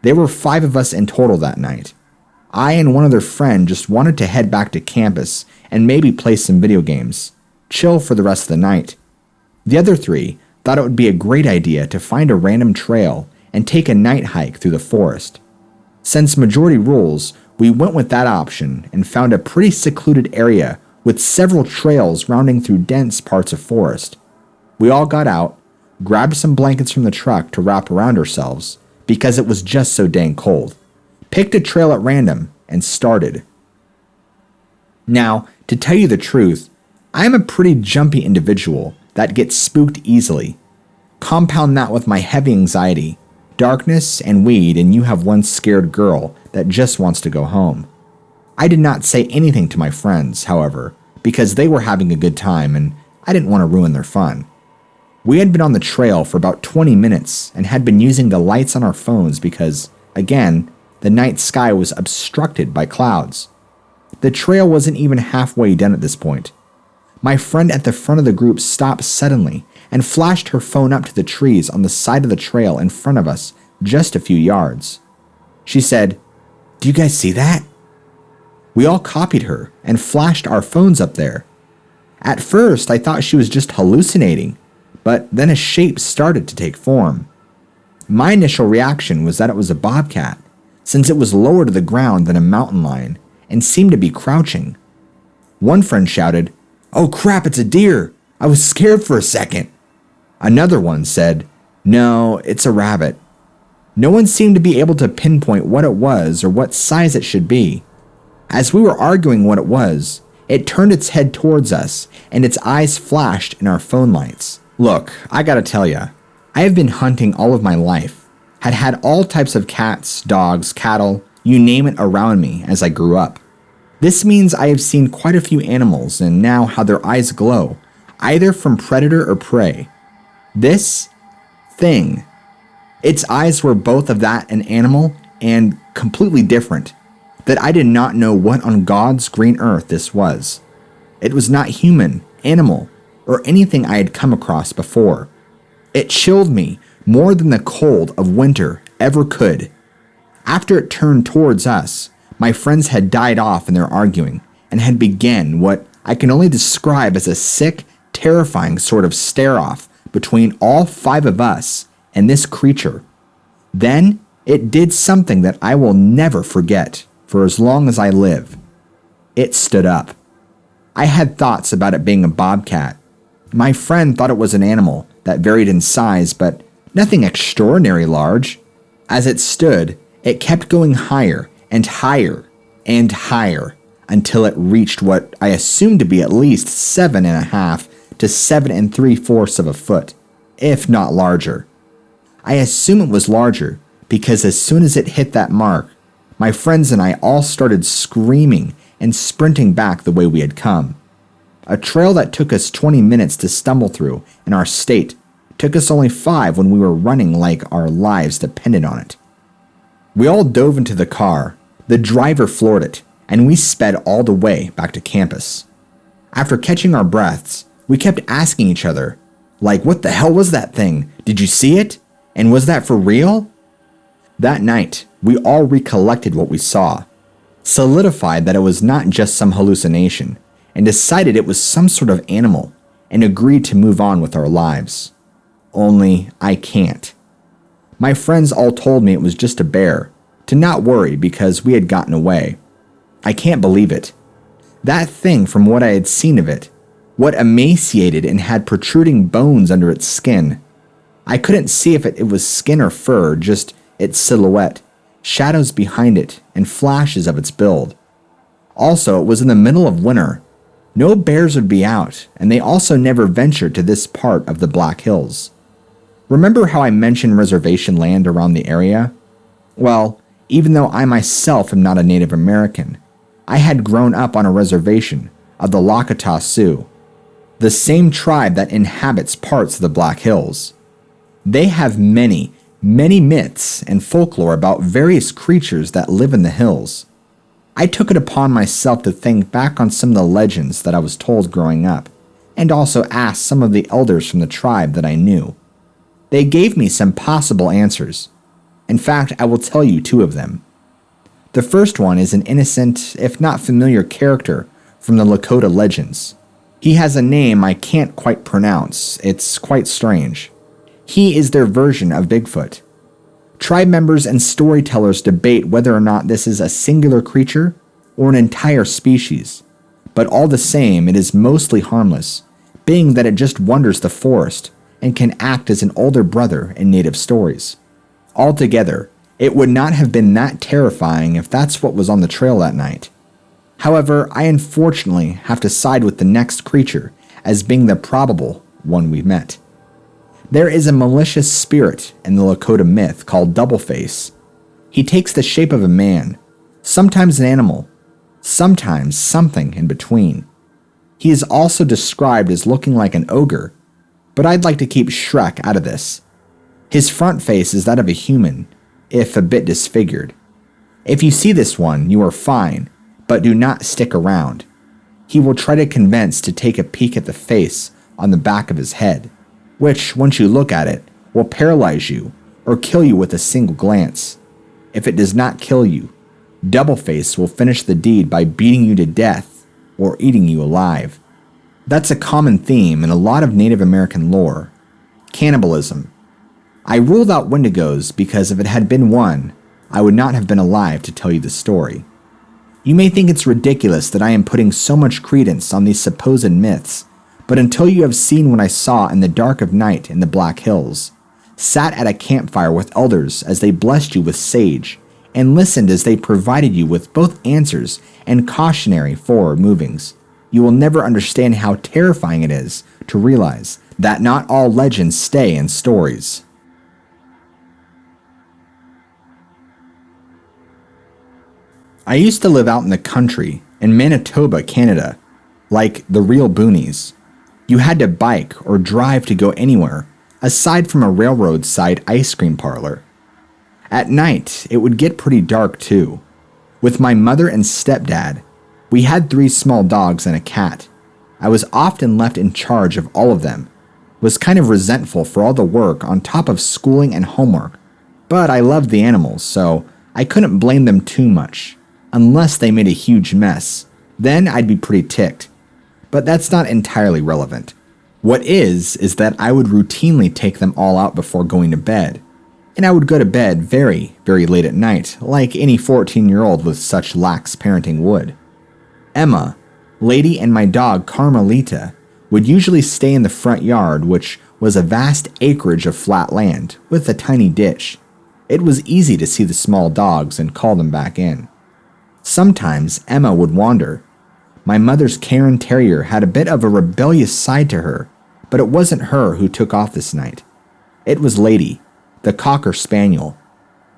There were 5 of us in total that night. I and one other friend just wanted to head back to campus and maybe play some video games, chill for the rest of the night. The other 3 thought it would be a great idea to find a random trail and take a night hike through the forest. Since majority rules, we went with that option and found a pretty secluded area with several trails rounding through dense parts of forest. We all got out, grabbed some blankets from the truck to wrap around ourselves because it was just so dang cold, picked a trail at random, and started. Now, to tell you the truth, I am a pretty jumpy individual, that get spooked easily. Compound that with my heavy anxiety, darkness, and weed, and you have one scared girl that just wants to go home. I did not say anything to my friends, however, because they were having a good time and I didn't want to ruin their fun. We had been on the trail for about 20 minutes and had been using the lights on our phones because, again, the night sky was obstructed by clouds. The trail wasn't even halfway done at this point. My friend at the front of the group stopped suddenly and flashed her phone up to the trees on the side of the trail in front of us, just a few yards. She said, "Do you guys see that?" We all copied her and flashed our phones up there. At first, I thought she was just hallucinating, but then a shape started to take form. My initial reaction was that it was a bobcat, since it was lower to the ground than a mountain lion and seemed to be crouching. One friend shouted, "Oh crap, it's a deer! I was scared for a second." Another one said, "No, it's a rabbit." No one seemed to be able to pinpoint what it was or what size it should be. As we were arguing what it was, it turned its head towards us and its eyes flashed in our phone lights. Look, I gotta tell ya, I have been hunting all of my life, had all types of cats, dogs, cattle, you name it around me as I grew up. This means I have seen quite a few animals and now how their eyes glow, either from predator or prey. This thing, its eyes were both of that an animal and completely different, that I did not know what on God's green earth this was. It was not human, animal, or anything I had come across before. It chilled me more than the cold of winter ever could. After it turned towards us, my friends had died off in their arguing and had begun what I can only describe as a sick, terrifying sort of stare-off between all 5 of us and this creature. Then it did something that I will never forget for as long as I live. It stood up. I had thoughts about it being a bobcat. My friend thought it was an animal that varied in size, but nothing extraordinarily large. As it stood, it kept going higher and higher and higher until it reached what I assumed to be at least 7.5 to 7 3/4 of a foot, if not larger. I assume it was larger because as soon as it hit that mark, my friends and I all started screaming and sprinting back the way we had come. A trail that took us 20 minutes to stumble through in our state took us only 5 when we were running like our lives depended on it. We all dove into the car, the driver floored it, and we sped all the way back to campus. After catching our breaths, we kept asking each other, like, what the hell was that thing? Did you see it? And was that for real? That night, we all recollected what we saw, solidified that it was not just some hallucination, and decided it was some sort of animal, and agreed to move on with our lives. Only I can't. My friends all told me it was just a bear, to not worry because we had gotten away. I can't believe it. That thing, from what I had seen of it, what emaciated and had protruding bones under its skin. I couldn't see if it was skin or fur, just its silhouette, shadows behind it, and flashes of its build. Also, it was in the middle of winter. No bears would be out, and they also never ventured to this part of the Black Hills. Remember how I mentioned reservation land around the area? Well, even though I myself am not a Native American, I had grown up on a reservation of the Lakota Sioux, the same tribe that inhabits parts of the Black Hills. They have many myths and folklore about various creatures that live in the hills. I took it upon myself to think back on some of the legends that I was told growing up, and also asked some of the elders from the tribe that I knew. They gave me some possible answers. In fact, I will tell you 2 of them. The first one is an innocent, if not familiar character from the Lakota legends. He has a name I can't quite pronounce. It's quite strange. He is their version of Bigfoot. Tribe members and storytellers debate whether or not this is a singular creature or an entire species, but all the same, it is mostly harmless, being that it just wanders the forest and can act as an older brother in native stories. Altogether, it would not have been that terrifying if that's what was on the trail that night. However, I unfortunately have to side with the next creature as being the probable one we met. There is a malicious spirit in the Lakota myth called Doubleface. He takes the shape of a man, sometimes an animal, sometimes something in between. He is also described as looking like an ogre, but I'd like to keep Shrek out of this. His front face is that of a human, if a bit disfigured. If you see this one, you are fine, but do not stick around. He will try to convince to take a peek at the face on the back of his head, which, once you look at it, will paralyze you or kill you with a single glance. If it does not kill you, Doubleface will finish the deed by beating you to death or eating you alive. That's a common theme in a lot of Native American lore: cannibalism. I ruled out Wendigos because if it had been one, I would not have been alive to tell you the story. You may think it's ridiculous that I am putting so much credence on these supposed myths, but until you have seen what I saw in the dark of night in the Black Hills, sat at a campfire with elders as they blessed you with sage, and listened as they provided you with both answers and cautionary forward movings, you will never understand how terrifying it is to realize that not all legends stay in stories. I used to live out in the country in Manitoba, Canada, like the real boonies. You had to bike or drive to go anywhere, aside from a railroad side ice cream parlor. At night, it would get pretty dark too. With my mother and stepdad, we had 3 small dogs and a cat. I was often left in charge of all of them, was kind of resentful for all the work on top of schooling and homework, but I loved the animals, so I couldn't blame them too much. Unless they made a huge mess, then I'd be pretty ticked. But that's not entirely relevant. What is that I would routinely take them all out before going to bed. And I would go to bed very, very late at night, like any 14-year-old with such lax parenting would. Emma, Lady, and my dog Carmelita would usually stay in the front yard, which was a vast acreage of flat land with a tiny ditch. It was easy to see the small dogs and call them back in. Sometimes Emma would wander. My mother's Cairn Terrier had a bit of a rebellious side to her, but it wasn't her who took off this night. It was Lady, the Cocker Spaniel.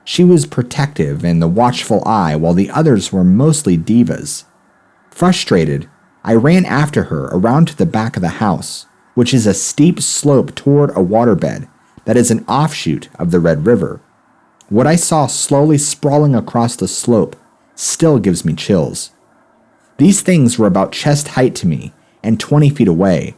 She was protective and the watchful eye, while the others were mostly divas. Frustrated, I ran after her around to the back of the house, which is a steep slope toward a waterbed that is an offshoot of the Red River. What I saw slowly sprawling across the slope still gives me chills. These things were about chest height to me and 20 feet away.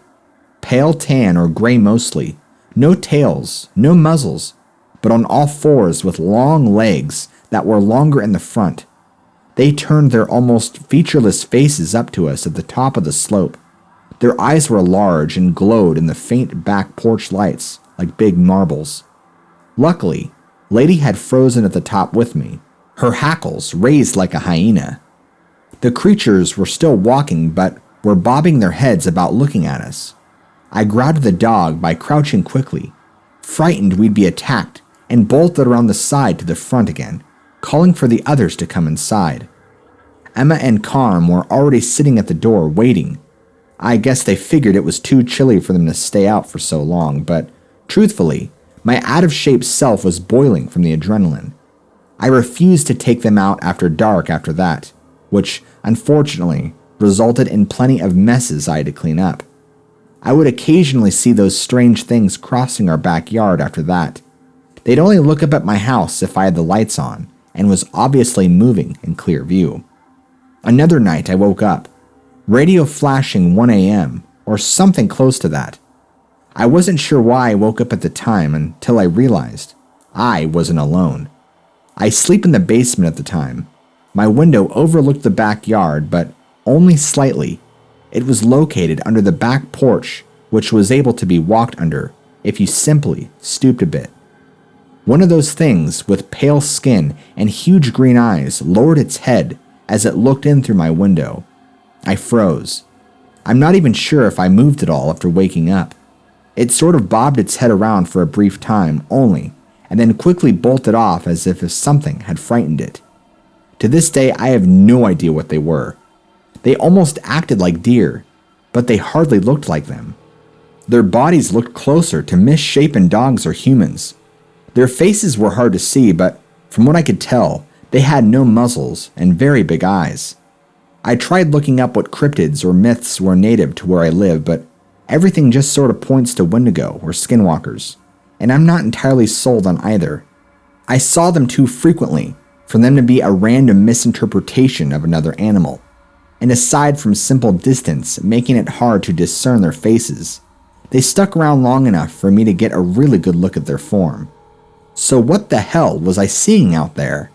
Pale tan or gray mostly, no tails, no muzzles, but on all fours with long legs that were longer in the front. They turned their almost featureless faces up to us at the top of the slope. Their eyes were large and glowed in the faint back porch lights like big marbles. Luckily, Lady had frozen at the top with me, her hackles raised like a hyena. The creatures were still walking but were bobbing their heads about looking at us. I grabbed the dog by crouching quickly, frightened we'd be attacked, and bolted around the side to the front again, calling for the others to come inside. Emma and Carm were already sitting at the door waiting. I guess they figured it was too chilly for them to stay out for so long, but truthfully, my out-of-shape self was boiling from the adrenaline. I refused to take them out after dark after that, which unfortunately resulted in plenty of messes I had to clean up. I would occasionally see those strange things crossing our backyard after that. They'd only look up at my house if I had the lights on and was obviously moving in clear view. Another night I woke up, radio flashing 1 a.m. or something close to that. I wasn't sure why I woke up at the time until I realized I wasn't alone. I sleep in the basement at the time. My window overlooked the backyard, but only slightly. It was located under the back porch, which was able to be walked under if you simply stooped a bit. One of those things with pale skin and huge green eyes lowered its head as it looked in through my window. I froze. I'm not even sure if I moved at all after waking up. It sort of bobbed its head around for a brief time only, and then quickly bolted off as if something had frightened it. To this day, I have no idea what they were. They almost acted like deer, but they hardly looked like them. Their bodies looked closer to misshapen dogs or humans. Their faces were hard to see, but from what I could tell, they had no muzzles and very big eyes. I tried looking up what cryptids or myths were native to where I live, but everything just sort of points to Wendigo or Skinwalkers, and I'm not entirely sold on either. I saw them too frequently for them to be a random misinterpretation of another animal, and aside from simple distance making it hard to discern their faces, they stuck around long enough for me to get a really good look at their form. So what the hell was I seeing out there?